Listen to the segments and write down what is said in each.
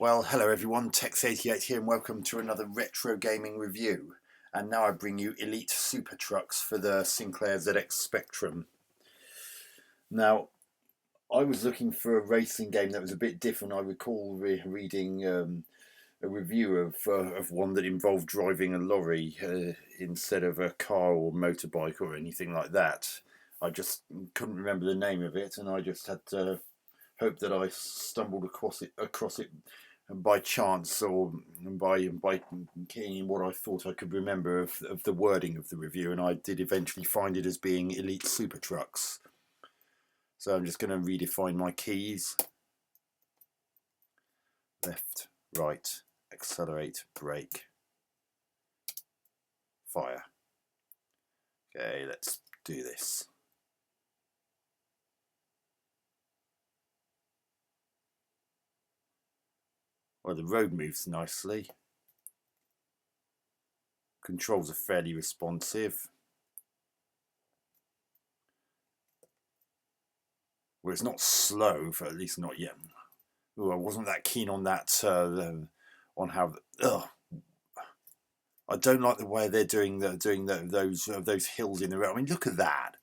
Well, hello everyone, Tex88 here and welcome to another retro gaming review. And now I bring you Elite SuperTrux for the Sinclair ZX Spectrum. Now, I was looking for a racing game that was a bit different. I recall reading a review of one that involved driving a lorry instead of a car or motorbike or anything like that. I just couldn't remember the name of it, and I just had to hope that I stumbled across it by chance or by keying in what I thought I could remember of the wording of the review, and I did eventually find it as being Elite SuperTrux. So I'm just going to redefine my keys. Left, right, accelerate, brake, fire. Okay, let's do this. Well, the road moves nicely. Controls are fairly responsive. Well, it's not slow, for at least not yet. Ooh, I wasn't that keen on that. On how. I don't like the way they're doing those hills in the road. I mean, look at that.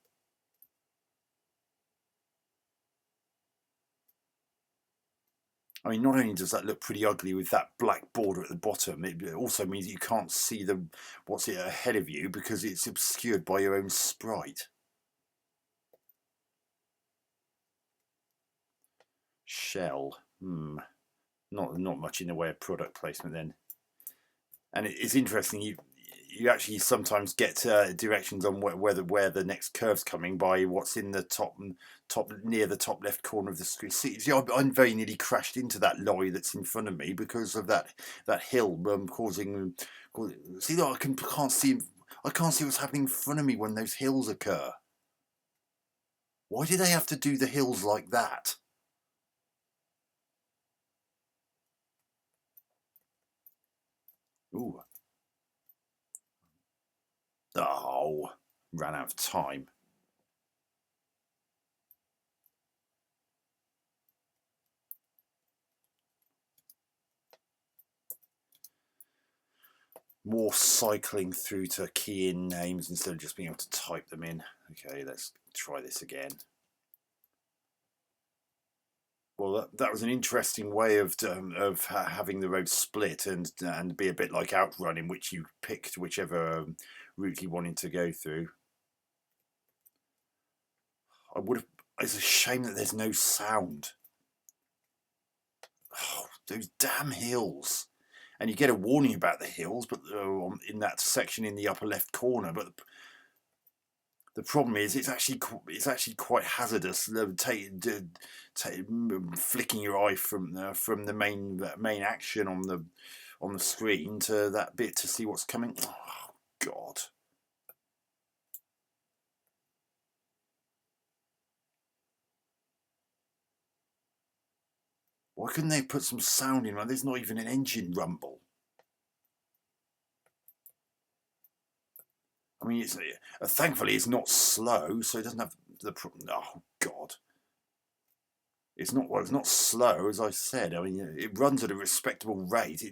I mean, not only does that look pretty ugly with that black border at the bottom, it also means you can't see what's ahead of you because it's obscured by your own sprite. Shell. Not much in the way of product placement then. And it's interesting. You actually sometimes get directions on where the next curve's coming by what's in the top near the top left corner of the screen. See, I very nearly crashed into that lorry that's in front of me because of that hill causing. See, I can't see what's happening in front of me when those hills occur. Why do they have to do the hills like that? Ooh. Oh, ran out of time. More cycling through to key in names instead of just being able to type them in. Okay, let's try this again. Well, that was an interesting way of having the road split and be a bit like Outrun, in which you picked whichever route you wanted to go through. It's a shame that there's no sound. Oh, those damn hills! And you get a warning about the hills, but in that section in the upper left corner. But the problem is, it's actually quite hazardous. Flicking your eye from the main action on the screen to that bit to see what's coming. Oh God! Why couldn't they put some sound in? There's not even an engine rumble. I mean, thankfully it's not slow, so it doesn't have the. Oh God! It's not slow, as I said. I mean, it runs at a respectable rate. It's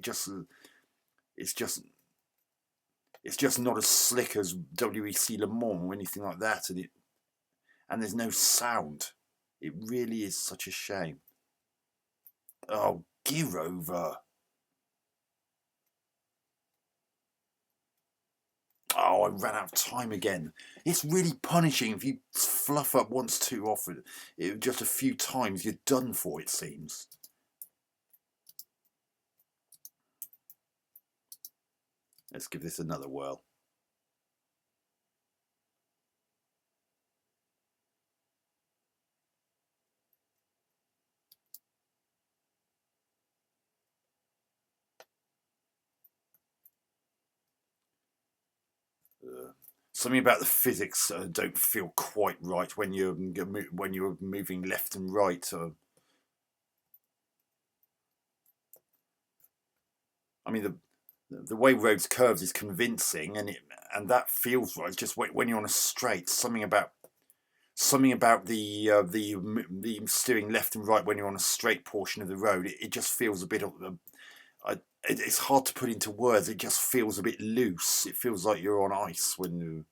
just not as slick as WEC Le Mans or anything like that, and there's no sound. It really is such a shame. Oh, gear over. Oh, I ran out of time again. It's really punishing if you fluff up once too often. Just a few times, you're done for, it seems. Let's give this another whirl. Something about the physics don't feel quite right when you're moving left and right. I mean, the way roads curves is convincing, and that feels right. It's just when you're on a straight, something about something about the steering left and right when you're on a straight portion of the road. It just feels a bit of it's hard to put into words. It just feels a bit loose. It feels like you're on ice when you.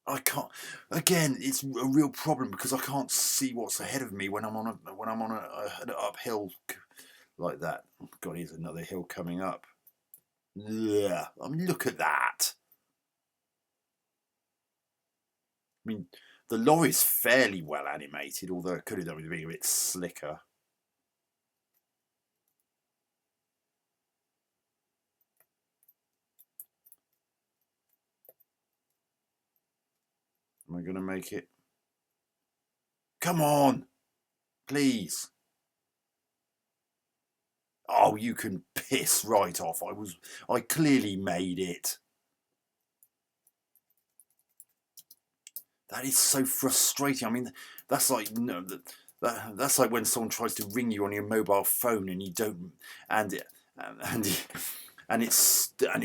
I can't. Again, it's a real problem because I can't see what's ahead of me when I'm on an uphill like that. Oh God, here's another hill coming up. Yeah, I mean, look at that. I mean, the lorry's fairly well animated, although it could have done with being a bit slicker. Am I going to make it? Come on, please. Oh, you can piss right off. I clearly made it. That is so frustrating. I mean, that's like that's like when someone tries to ring you on your mobile phone and you don't, and it, and and it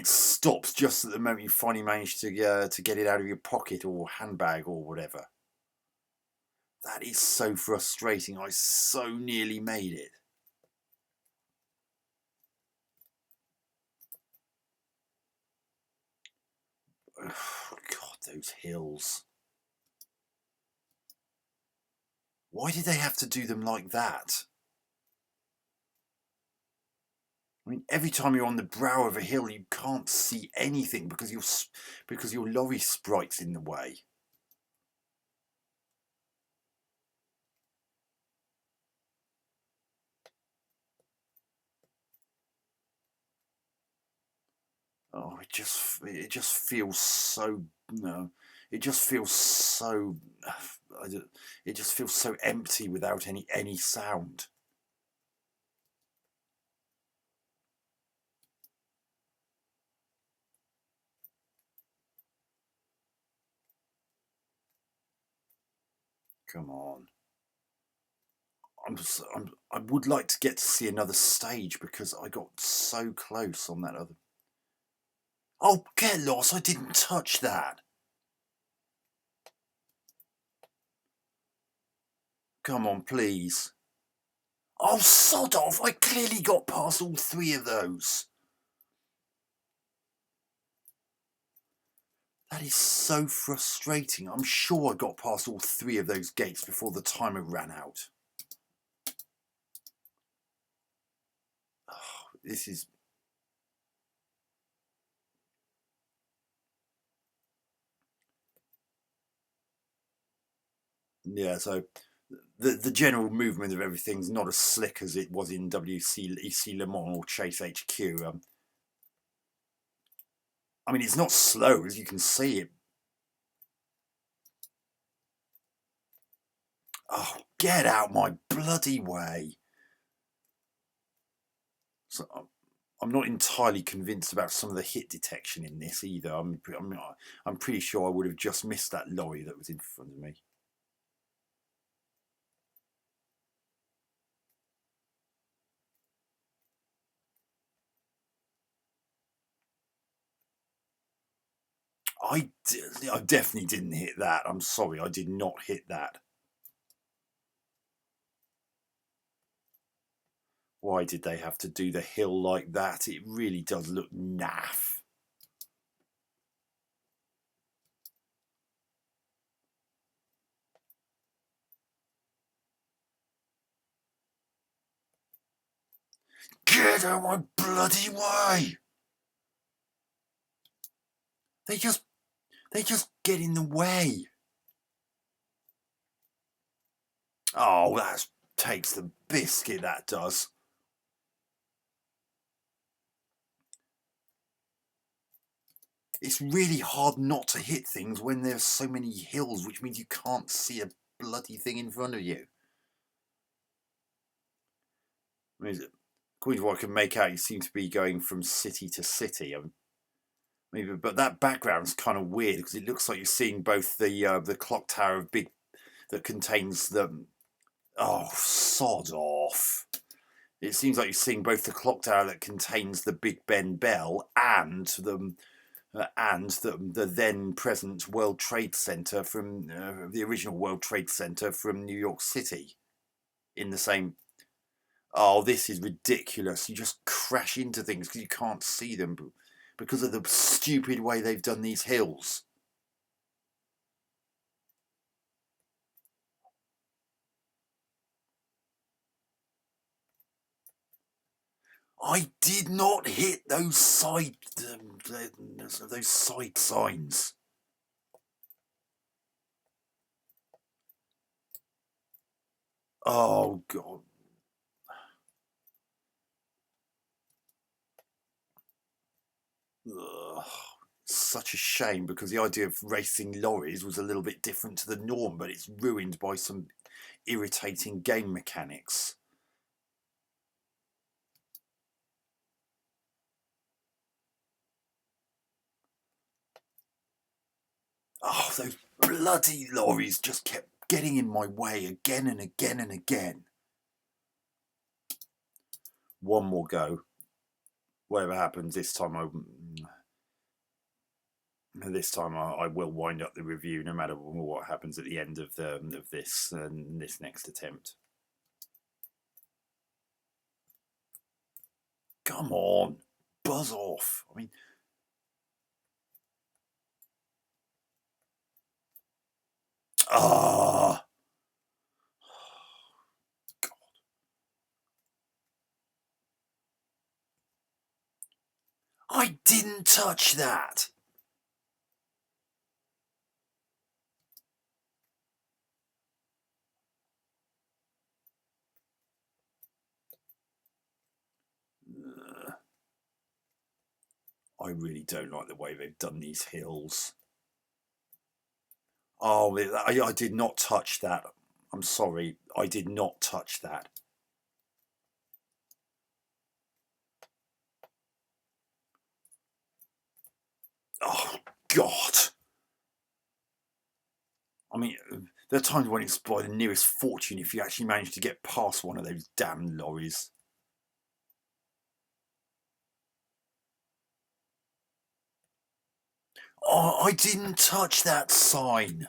stops just at the moment you finally manage to get it out of your pocket or handbag or whatever. That is so frustrating. I so nearly made it. Oh, God, those hills. Why did they have to do them like that? I mean, every time you're on the brow of a hill, you can't see anything because your lorry sprite's in the way. Oh, it just feels so no. It just feels so. It just feels so empty without any sound. Come on. I would like to get to see another stage because I got so close on that other. Oh, get lost! I didn't touch that. Come on, please. Oh, sod off! I clearly got past all three of those. That is so frustrating. I'm sure I got past all three of those gates before the timer ran out. Oh, this is. Yeah, so the general movement of everything's not as slick as it was in WEC Le Mans or Chase HQ. I mean, it's not slow, as you can see it. Oh, get out my bloody way. So I'm not entirely convinced about some of the hit detection in this either. I'm pretty sure I would have just missed that lorry that was in front of me. I definitely didn't hit that. I'm sorry, I did not hit that. Why did they have to do the hill like that? It really does look naff. Get out my bloody way! They just get in the way. Oh, that takes the biscuit, that does. It's really hard not to hit things when there's so many hills, which means you can't see a bloody thing in front of you. I mean, according to what I can make out, you seem to be going from city to city. Maybe, but that background's kind of weird because it looks like you're seeing both the clock tower of Big that contains the. Oh, sod off! It seems like you're seeing both the clock tower that contains the Big Ben Bell and and the then present World Trade Center from the original World Trade Center from New York City in the same. Oh, this is ridiculous. You just crash into things because you can't see them because of the stupid way they've done these hills. I did not hit those side signs. Oh God. Ugh. Such a shame because the idea of racing lorries was a little bit different to the norm, but it's ruined by some irritating game mechanics. Oh, those bloody lorries just kept getting in my way again and again and again. One more go. Whatever happens this time, I will wind up the review, no matter what happens at the end of this next attempt. Come on, buzz off! I mean, ah. I didn't touch that. I really don't like the way they've done these hills. Oh, I did not touch that. I'm sorry, I did not touch that. Oh, God. I mean, there are times when it's by the nearest fortune if you actually manage to get past one of those damn lorries. Oh, I didn't touch that sign.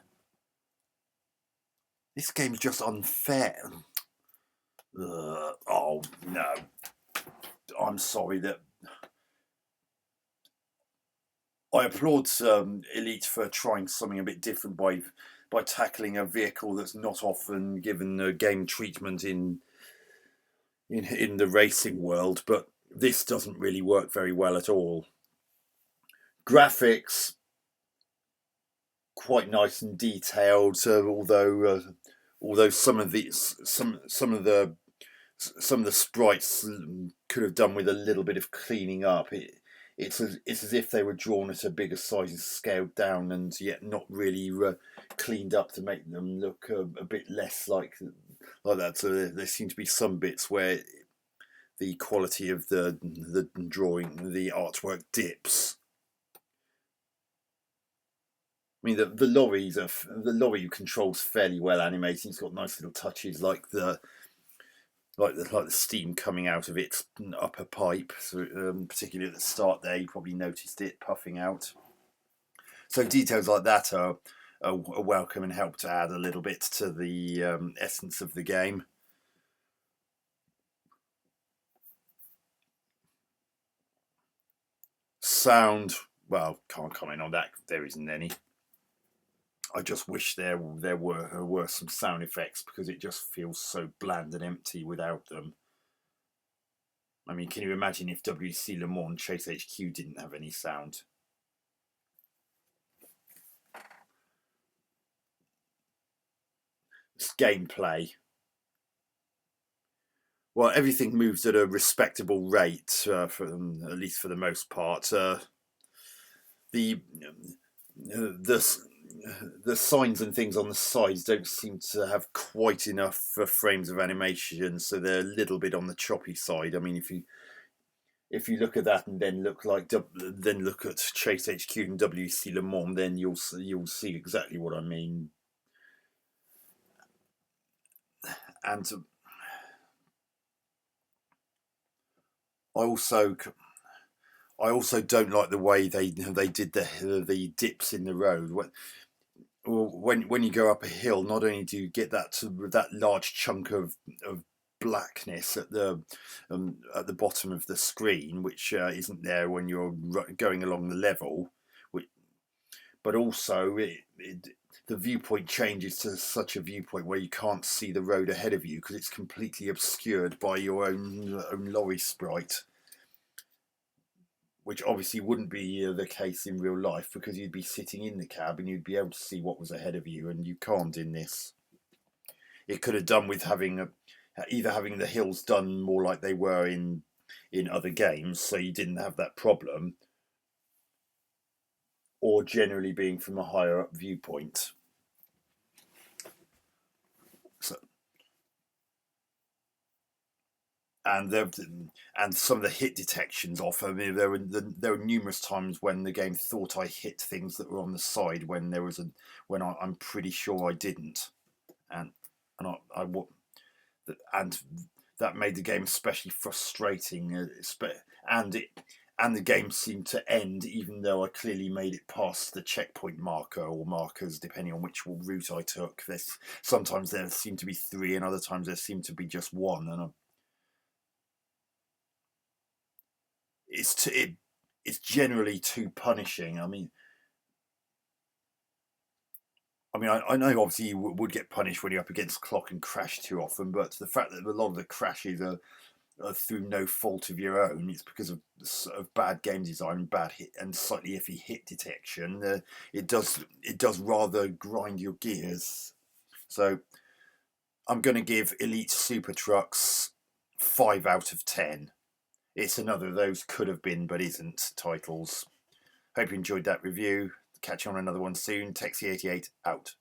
This game's just unfair. Oh, no. I'm sorry that... I applaud Elite for trying something a bit different by tackling a vehicle that's not often given a game treatment in the racing world, but this doesn't really work very well at all. Graphics quite nice and detailed, although some of the sprites could have done with a little bit of cleaning up. It's as if they were drawn at a bigger size and scaled down, and yet not really cleaned up to make them look a bit less like that. So there seem to be some bits where the quality of the drawing, the artwork dips. I mean, the lorry controls fairly well animated. It's got nice little touches like the steam coming out of its upper pipe. So, particularly at the start there, you probably noticed it puffing out. So details like that are welcome and help to add a little bit to the essence of the game. Sound, well, can't comment on that. There isn't any. I just wish there were some sound effects because it just feels so bland and empty without them. I mean, can you imagine if WC Le Mans Chase HQ didn't have any sound? It's gameplay. Well, everything moves at a respectable rate, for at least for the most part. The the signs and things on the sides don't seem to have quite enough frames of animation, so they're a little bit on the choppy side. I mean, if you look at that and then look at Chase HQ and WC Le Mans, then you'll see exactly what I mean. And I I also don't like the way they did the dips in the road. When you go up a hill, not only do you get that large chunk of blackness at the bottom of the screen, which isn't there when you're going along the level, but also the viewpoint changes to such a viewpoint where you can't see the road ahead of you because it's completely obscured by your own lorry sprite, which obviously wouldn't be the case in real life because you'd be sitting in the cab and you'd be able to see what was ahead of you, and you can't in this. It could have done with either having the hills done more like they were in other games, so you didn't have that problem, or generally being from a higher up viewpoint. So, and some of the hit detections off. I mean, there were numerous times when the game thought I hit things that were on the side when I'm pretty sure I didn't, and and that made the game especially frustrating. And it and the game seemed to end even though I clearly made it past the checkpoint marker or markers, depending on which route I took. Sometimes there seemed to be three, and other times there seemed to be just one, and it's generally too punishing. I know obviously you would get punished when you're up against clock and crash too often, but the fact that a lot of the crashes are through no fault of your own, it's because of bad game design, bad hit, and slightly iffy hit detection. It does rather grind your gears. So I'm going to give Elite SuperTrux 5 out of 10. It's another of those could have been but isn't titles. Hope you enjoyed that review. Catch you on another one soon. Texie88 out.